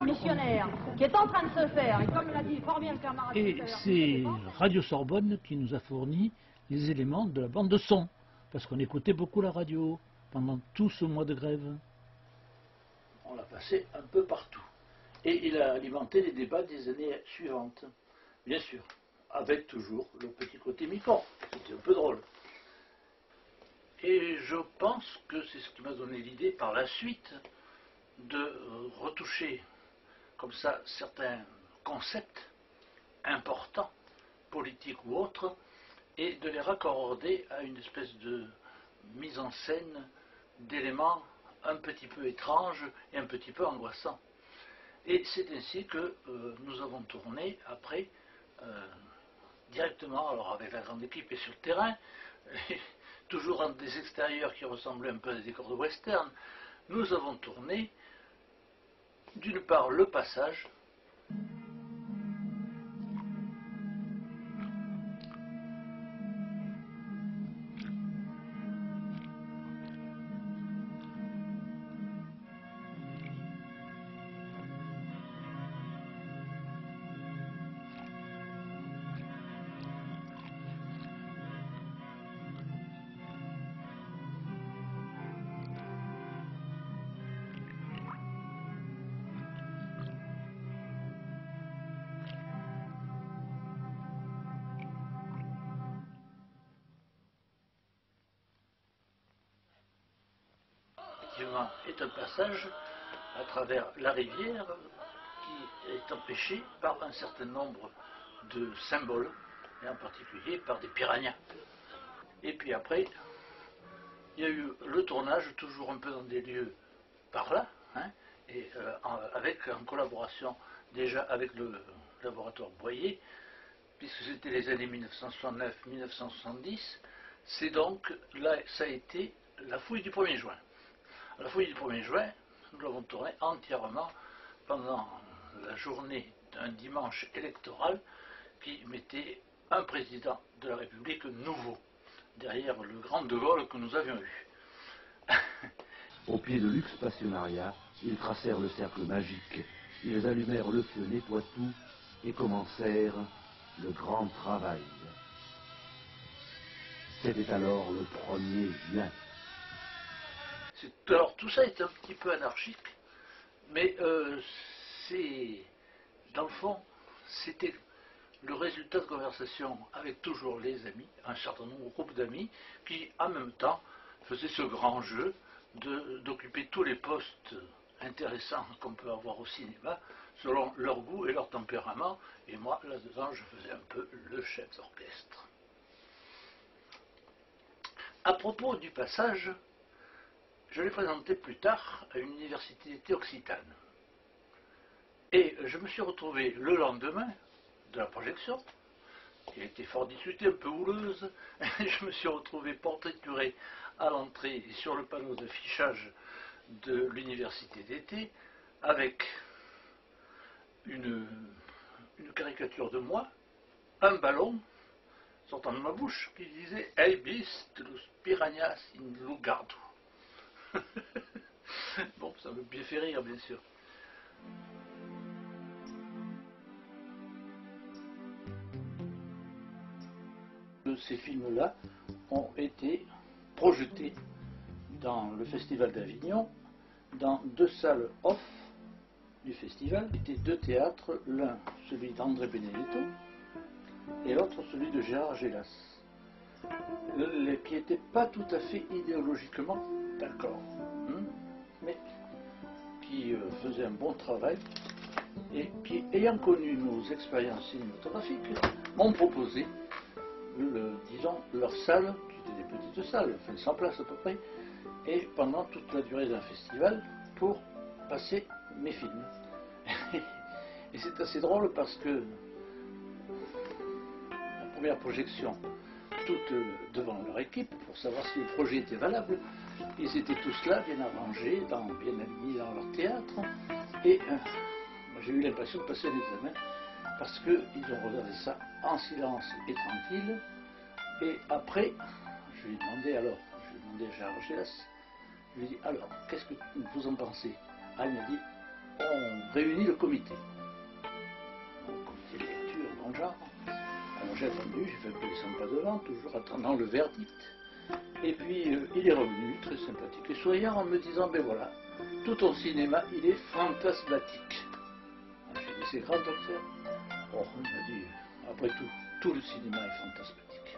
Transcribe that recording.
missionnaire qui est en train de se faire, et comme l'a dit fort bien le camarade. Et c'est Radio Sorbonne qui nous a fourni les éléments de la bande de son, parce qu'on écoutait beaucoup la radio pendant tout ce mois de grève. On l'a passé un peu partout. Et il a alimenté les débats des années suivantes, bien sûr, avec toujours le petit côté Micron, c'était un peu drôle. Et je pense que c'est ce qui m'a donné l'idée par la suite de retoucher comme ça certains concepts importants, politiques ou autres, et de les raccorder à une espèce de mise en scène d'éléments un petit peu étranges et un petit peu angoissants. Et c'est ainsi que nous avons tourné après directement, alors avec la grande équipe et sur le terrain, toujours dans des extérieurs qui ressemblaient un peu à des décors de western, nous avons tourné d'une part le passage, est un passage à travers la rivière qui est empêché par un certain nombre de symboles, et en particulier par des piranhas. Et puis après, il y a eu le tournage, toujours un peu dans des lieux par là, hein, et en collaboration déjà avec le laboratoire Boyer, puisque c'était les années 1969-1970, c'est donc, là, ça a été la fouille du 1er juin. La fouille du 1er juin, nous l'avons tournée entièrement pendant la journée d'un dimanche électoral qui mettait un président de la République nouveau, derrière le grand De Gaulle que nous avions eu. Au pied de Lux Pasionaria, ils tracèrent le cercle magique, ils allumèrent le feu nettoie-tout et commencèrent le grand travail. C'était alors le 1er juin. Alors tout ça est un petit peu anarchique, mais c'est, dans le fond, c'était le résultat de conversations avec toujours les amis, un certain nombre de groupes d'amis, qui en même temps faisaient ce grand jeu d'occuper tous les postes intéressants qu'on peut avoir au cinéma, selon leur goût et leur tempérament, et moi, là-dedans, je faisais un peu le chef d'orchestre. À propos du passage, je l'ai présenté plus tard à une université occitane. Et je me suis retrouvé le lendemain de la projection, qui a été fort discutée, un peu houleuse, je me suis retrouvé portraituré à l'entrée et sur le panneau d'affichage de l'université d'été, avec une caricature de moi, un ballon sortant de ma bouche qui disait « Ei bist los piranhas in lugardo ». Bon, ça me bien fait rire, bien sûr. Ces films-là ont été projetés dans le Festival d'Avignon, dans 2 salles off du festival. C'était 2 théâtres, l'un celui d'André Benedetto et l'autre celui de Gérard Gélas, qui n'étaient pas tout à fait idéologiquement d'accord, mais qui faisaient un bon travail et qui, ayant connu nos expériences cinématographiques, m'ont proposé, disons, leur salle, qui étaient des petites salles, enfin 100 places à peu près, et pendant toute la durée d'un festival, pour passer mes films. Et c'est assez drôle parce que la première projection, toutes devant leur équipe, pour savoir si le projet était valable, ils étaient tous là, bien arrangés, bien alignés dans leur théâtre, et j'ai eu l'impression de passer un examen, parce qu'ils ont regardé ça en silence et tranquille. Et après, je lui ai demandé à Gérard Gélas, je lui ai dit alors, qu'est-ce que vous en pensez? Ah, il m'a dit, on réunit le comité. Un comité de lecture dans le genre. Alors j'ai attendu, j'ai fait un peu les 100 pas devant, toujours attendant le verdict. Et puis il est revenu, très sympathique et souriant, en me disant, ben voilà, tout ton cinéma, il est fantasmatique. J'ai dit, c'est grand, docteur? Oh, il m'a dit, après tout le cinéma est fantasmatique.